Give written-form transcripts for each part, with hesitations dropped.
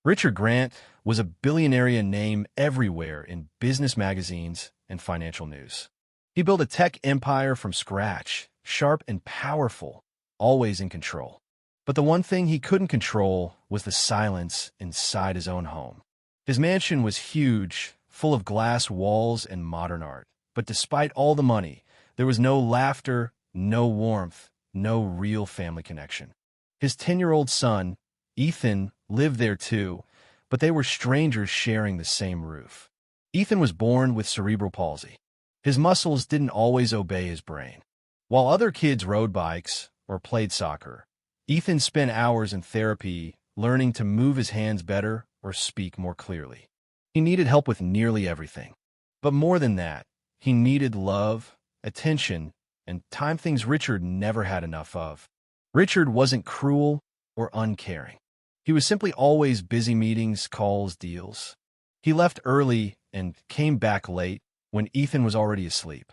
Richard Grant was a billionaire name everywhere in business magazines and financial news. He built a tech empire from scratch, sharp and powerful, always in control. But the one thing he couldn't control was the silence inside his own home. His mansion was huge, full of glass walls and modern art. But despite all the money, there was no laughter, no warmth, no real family connection. His 10-year-old son, Ethan, lived there too, but they were strangers sharing the same roof. Ethan was born with cerebral palsy. His muscles didn't always obey his brain. While other kids rode bikes or played soccer, Ethan spent hours in therapy learning to move his hands better or speak more clearly. He needed help with nearly everything. But more than that, he needed love, attention, and time, things Richard never had enough of. Richard wasn't cruel or uncaring. He was simply always busy, meetings, calls, deals. He left early and came back late when Ethan was already asleep.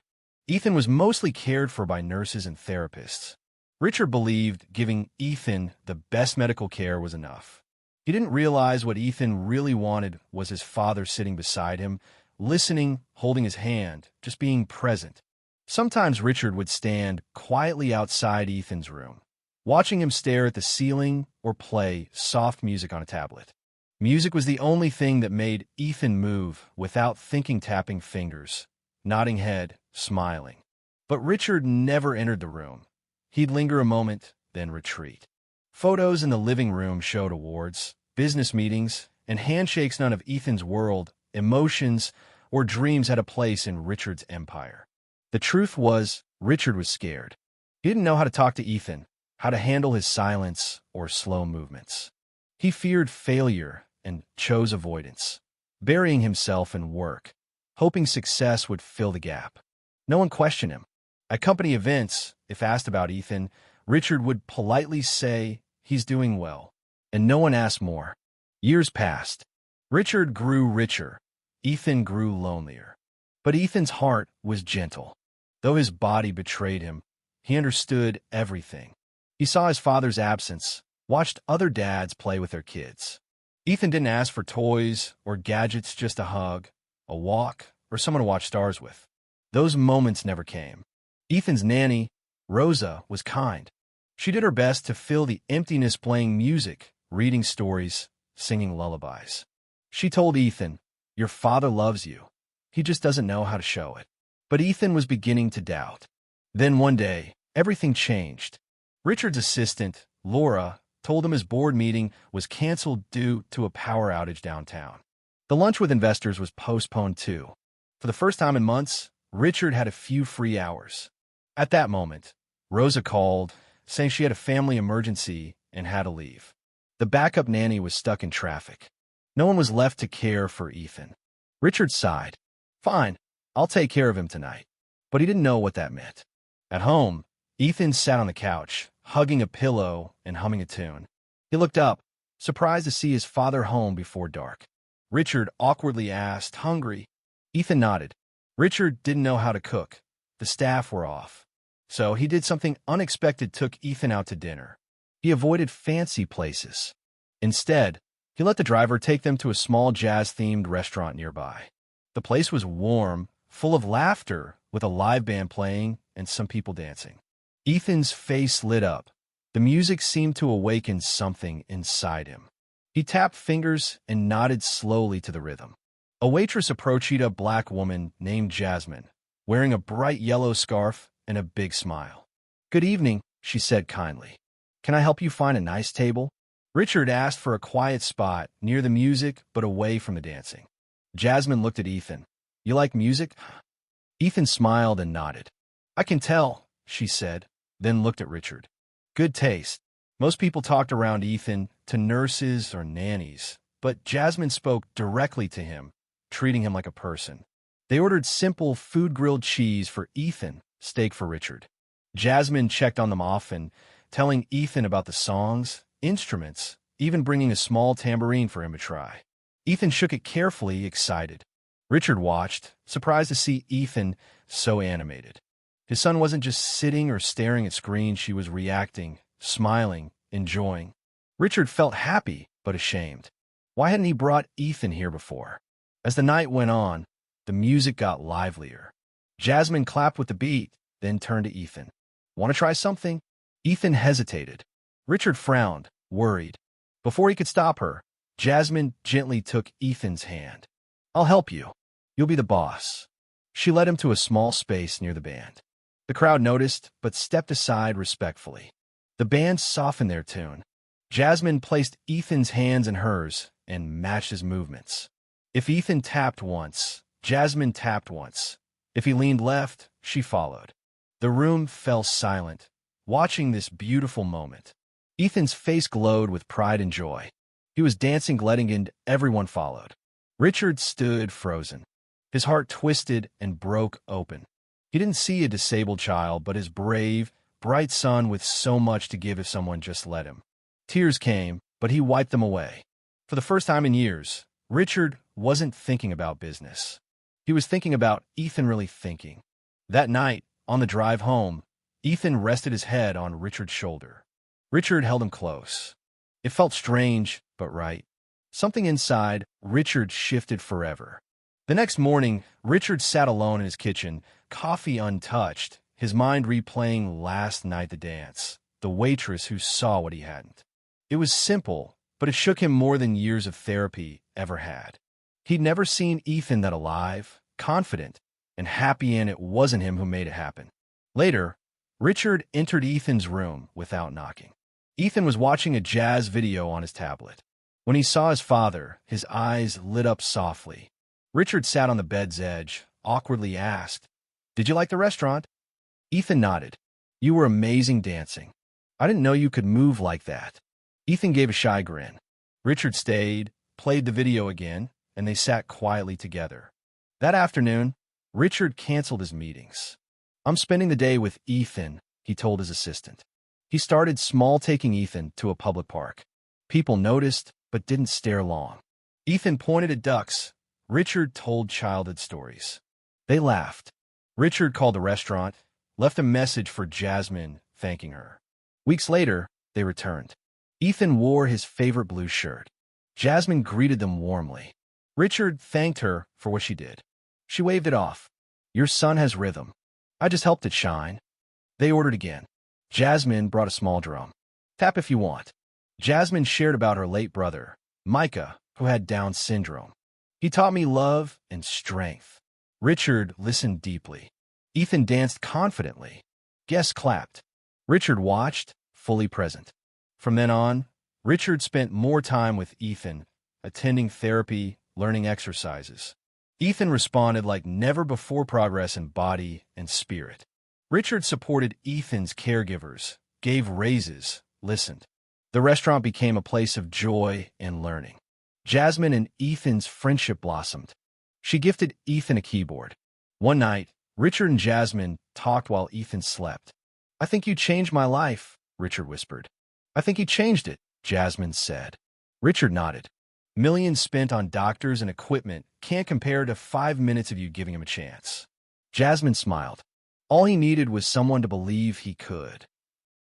Ethan was mostly cared for by nurses and therapists. Richard believed giving Ethan the best medical care was enough. He didn't realize what Ethan really wanted was his father sitting beside him, listening, holding his hand, just being present. Sometimes Richard would stand quietly outside Ethan's room, watching him stare at the ceiling or play soft music on a tablet. Music was the only thing that made Ethan move without thinking, tapping fingers, nodding head, smiling. But Richard never entered the room. He'd linger a moment, then retreat. Photos in the living room showed awards, business meetings, and handshakes. None of Ethan's world, emotions, or dreams had a place in Richard's empire. The truth was, Richard was scared. He didn't know how to talk to Ethan, how to handle his silence or slow movements. He feared failure and chose avoidance, burying himself in work, hoping success would fill the gap. No one questioned him. At company events, if asked about Ethan, Richard would politely say he's doing well, and no one asked more. Years passed. Richard grew richer. Ethan grew lonelier. But Ethan's heart was gentle. Though his body betrayed him, he understood everything. He saw his father's absence, watched other dads play with their kids. Ethan didn't ask for toys or gadgets, just a hug, a walk, or someone to watch stars with. Those moments never came. Ethan's nanny, Rosa, was kind. She did her best to fill the emptiness, playing music, reading stories, singing lullabies. She told Ethan, "Your father loves you. He just doesn't know how to show it." But Ethan was beginning to doubt. Then one day, everything changed. Richard's assistant, Laura, told him his board meeting was canceled due to a power outage downtown. The lunch with investors was postponed too. For the first time in months, Richard had a few free hours. At that moment, Rosa called, saying she had a family emergency and had to leave. The backup nanny was stuck in traffic. No one was left to care for Ethan. Richard sighed. "Fine, I'll take care of him tonight." But he didn't know what that meant. At home, Ethan sat on the couch, hugging a pillow and humming a tune. He looked up, surprised to see his father home before dark. Richard awkwardly asked, "Hungry?" Ethan nodded. Richard didn't know how to cook. The staff were off. So he did something unexpected, took Ethan out to dinner. He avoided fancy places. Instead, he let the driver take them to a small jazz-themed restaurant nearby. The place was warm, full of laughter, with a live band playing and some people dancing. Ethan's face lit up. The music seemed to awaken something inside him. He tapped fingers and nodded slowly to the rhythm. A waitress approached, a black woman named Jasmine, wearing a bright yellow scarf and a big smile. "Good evening," she said kindly. "Can I help you find a nice table?" Richard asked for a quiet spot near the music but away from the dancing. Jasmine looked at Ethan. "You like music?" Ethan smiled and nodded. "I can tell," she said, then looked at Richard. Good taste. Most people talked around Ethan to nurses or nannies, but Jasmine spoke directly to him, treating him like a person. They ordered simple food, grilled cheese for Ethan, steak for Richard. Jasmine checked on them often, telling Ethan about the songs, instruments, even bringing a small tambourine for him to try. Ethan shook it carefully, excited. Richard watched, surprised to see Ethan so animated. His son wasn't just sitting or staring at screens, she was reacting, smiling, enjoying. Richard felt happy, but ashamed. Why hadn't he brought Ethan here before? As the night went on, the music got livelier. Jasmine clapped with the beat, then turned to Ethan. Want to try something? Ethan hesitated. Richard frowned, worried. Before he could stop her, Jasmine gently took Ethan's hand. I'll help you. You'll be the boss. She led him to a small space near the band. The crowd noticed, but stepped aside respectfully. The band softened their tune. Jasmine placed Ethan's hands in hers and matched his movements. If Ethan tapped once, Jasmine tapped once. If he leaned left, she followed. The room fell silent, watching this beautiful moment. Ethan's face glowed with pride and joy. He was dancing, letting in everyone followed. Richard stood frozen. His heart twisted and broke open. He didn't see a disabled child, but his brave, bright son with so much to give if someone just let him. Tears came, but he wiped them away. For the first time in years, Richard wasn't thinking about business. He was thinking about Ethan really thinking. That night, on the drive home, Ethan rested his head on Richard's shoulder. Richard held him close. It felt strange, but right. Something inside Richard shifted forever. The next morning, Richard sat alone in his kitchen, coffee untouched, his mind replaying last night the dance, the waitress who saw what he hadn't. It was simple, but it shook him more than years of therapy ever had. He'd never seen Ethan that alive, confident, and happy, and it wasn't him who made it happen. Later, Richard entered Ethan's room without knocking. Ethan was watching a jazz video on his tablet. When he saw his father, his eyes lit up softly. Richard sat on the bed's edge, awkwardly asked, "Did you like the restaurant?" Ethan nodded. "You were amazing dancing. I didn't know you could move like that." Ethan gave a shy grin. Richard stayed, played the video again, and they sat quietly together. That afternoon, Richard canceled his meetings. "I'm spending the day with Ethan," he told his assistant. He started small, taking Ethan to a public park. People noticed, but didn't stare long. Ethan pointed at ducks. Richard told childhood stories. They laughed. Richard called the restaurant, left a message for Jasmine, thanking her. Weeks later, they returned. Ethan wore his favorite blue shirt. Jasmine greeted them warmly. Richard thanked her for what she did. She waved it off. "Your son has rhythm. I just helped it shine." They ordered again. Jasmine brought a small drum. "Tap if you want." Jasmine shared about her late brother, Micah, who had Down syndrome. "He taught me love and strength." Richard listened deeply. Ethan danced confidently. Guests clapped. Richard watched, fully present. From then on, Richard spent more time with Ethan, attending therapy, learning exercises. Ethan responded like never before, progress in body and spirit. Richard supported Ethan's caregivers, gave raises, listened. The restaurant became a place of joy and learning. Jasmine and Ethan's friendship blossomed. She gifted Ethan a keyboard. One night, Richard and Jasmine talked while Ethan slept. "I think you changed my life," Richard whispered. "I think you changed it," Jasmine said. Richard nodded. "Millions spent on doctors and equipment can't compare to 5 minutes of you giving him a chance." Jasmine smiled. All he needed was someone to believe he could.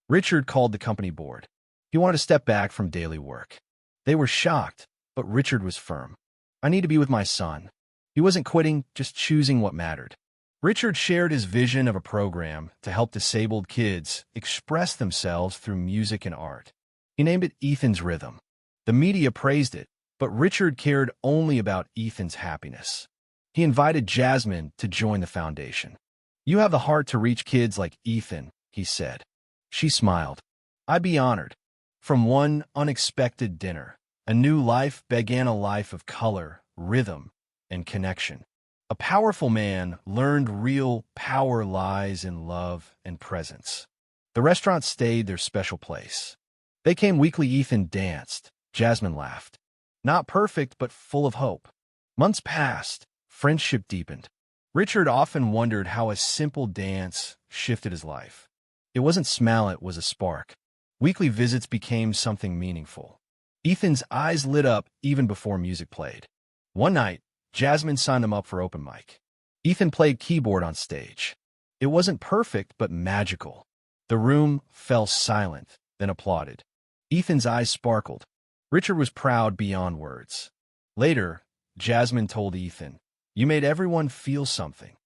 Richard called the company board. He wanted to step back from daily work. They were shocked, but Richard was firm. "I need to be with my son." He wasn't quitting, just choosing what mattered. Richard shared his vision of a program to help disabled kids express themselves through music and art. He named it Ethan's Rhythm. The media praised it, but Richard cared only about Ethan's happiness. He invited Jasmine to join the foundation. "You have the heart to reach kids like Ethan," he said. She smiled. "I'd be honored." From one unexpected dinner, a new life began, a life of color, rhythm, and connection. A powerful man learned real power lies in love and presence. The restaurant stayed their special place. They came weekly. Ethan danced. Jasmine laughed. Not perfect, but full of hope. Months passed. Friendship deepened. Richard often wondered how a simple dance shifted his life. It wasn't smell, it was a spark. Weekly visits became something meaningful. Ethan's eyes lit up even before music played. One night, Jasmine signed him up for open mic. Ethan played keyboard on stage. It wasn't perfect, but magical. The room fell silent, then applauded. Ethan's eyes sparkled. Richard was proud beyond words. Later, Jasmine told Ethan, "You made everyone feel something."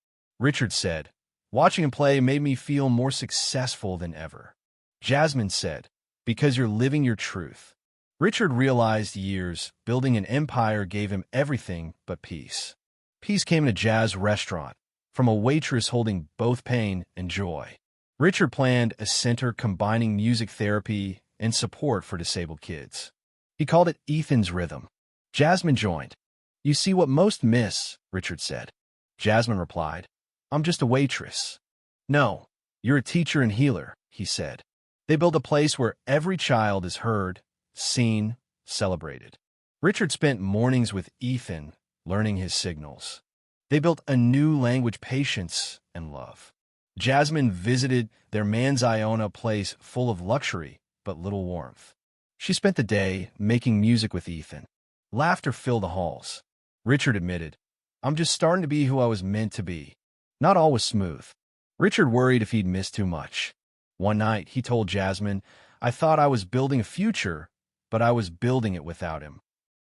Richard said, "Watching him play made me feel more successful than ever." Jasmine said, "Because you're living your truth." Richard realized years building an empire gave him everything but peace. Peace came in a jazz restaurant, from a waitress holding both pain and joy. Richard planned a center combining music therapy and support for disabled kids. He called it Ethan's Rhythm. Jasmine joined. "You see what most miss," Richard said. Jasmine replied, "I'm just a waitress." "No, you're a teacher and healer," he said. They built a place where every child is heard, seen, celebrated. Richard spent mornings with Ethan, learning his signals. They built a new language, patience and love. Jasmine visited their Manziona place full of luxury but little warmth. She spent the day making music with Ethan. Laughter filled the halls. Richard admitted, "I'm just starting to be who I was meant to be." Not all was smooth. Richard worried if he'd missed too much. One night, he told Jasmine, "I thought I was building a future, but I was building it without him."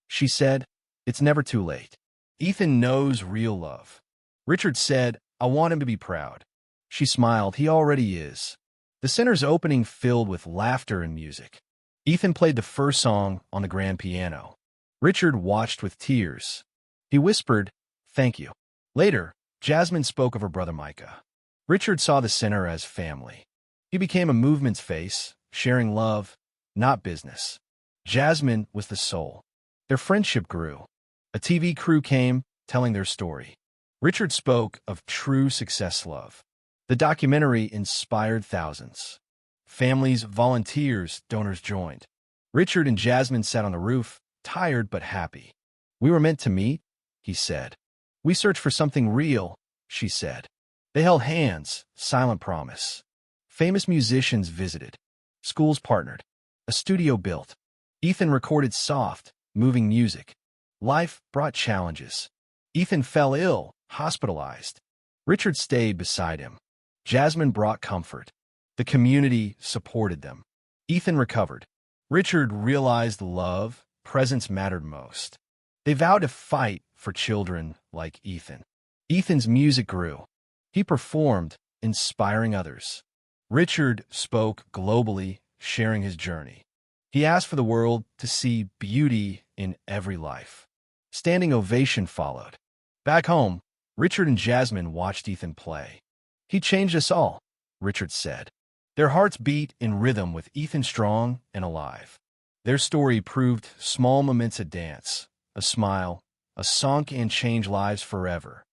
She said, "It's never too late. Ethan knows real love." Richard said, "I want him to be proud." She smiled, "He already is." The center's opening filled with laughter and music. Ethan played the first song on the grand piano. Richard watched with tears. He whispered, "Thank you." Later, Jasmine spoke of her brother Micah. Richard saw the center as family. He became a movement's face, sharing love, not business. Jasmine was the soul. Their friendship grew. A TV crew came, telling their story. Richard spoke of true success love. The documentary inspired thousands. Families, volunteers, donors joined. Richard and Jasmine sat on the roof, tired but happy. "We were meant to meet," he said. "We searched for something real," she said. They held hands, silent promise. Famous musicians visited. Schools partnered. A studio built. Ethan recorded soft, moving music. Life brought challenges. Ethan fell ill, hospitalized. Richard stayed beside him. Jasmine brought comfort. The community supported them. Ethan recovered. Richard realized love, presence mattered most. They vowed to fight for children like Ethan. Ethan's music grew. He performed, inspiring others. Richard spoke globally, sharing his journey. He asked for the world to see beauty in every life. Standing ovation followed. Back home, Richard and Jasmine watched Ethan play. "He changed us all," Richard said. Their hearts beat in rhythm with Ethan strong and alive. Their story proved small moments a dance, a smile, a song can change lives forever.